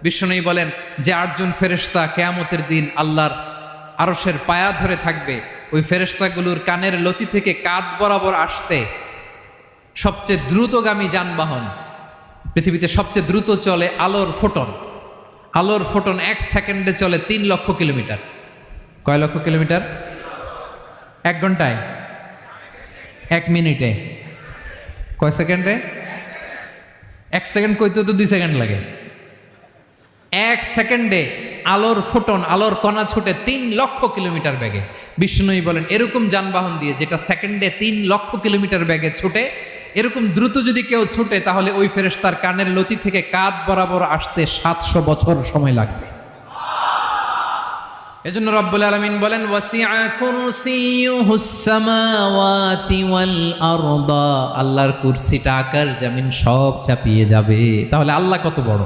বিষ্ণু বলেন যে 8 জন ফেরেশতা কিয়ামতের দিন আল্লাহর আরশের পায়া ধরে থাকবে, ওই ফেরেশতাগুলোর কানের লতি থেকে কাঁধ বরাবর আসতে সবচেয়ে দ্রুতগামী যানবাহন, পৃথিবীতে সবচেয়ে দ্রুত চলে আলোর ফোটন। আলোর ফোটন 1 সেকেন্ডে চলে 3 লক্ষ কিলোমিটার। কয় লক্ষ কিলোমিটার? 1 ঘন্টায়? 1 মিনিটে? কয় সেকেন্ডে? 1 সেকেন্ড কইতে তো 2 সেকেন্ড লাগে। 1 সেকেন্ডে আলোর ফোটন, আলোর কণা ছুটে 3 লক্ষ কিলোমিটার বেগে। বিষ্ণুই বলেন এরকম যানবাহন দিয়ে, যেটা সেকেন্ডে 3 লক্ষ কিলোমিটার বেগে ছুটে, এরকম দ্রুত যদি কেউ ছুটে, তাহলে ওই ফেরেশতার কানের লতি থেকে কাঁধ বরাবর আসতে 700 বছর সময় লাগবে। এজন্য রব্বুল আলামিন বলেন ওয়াসিআ কুরসিয়ুহুস সামাওয়াতি ওয়াল আরদা, আল্লাহর কুরসিটা আকাশ জমিন সব চাপিয়ে যাবে। তাহলে আল্লাহ কত বড়!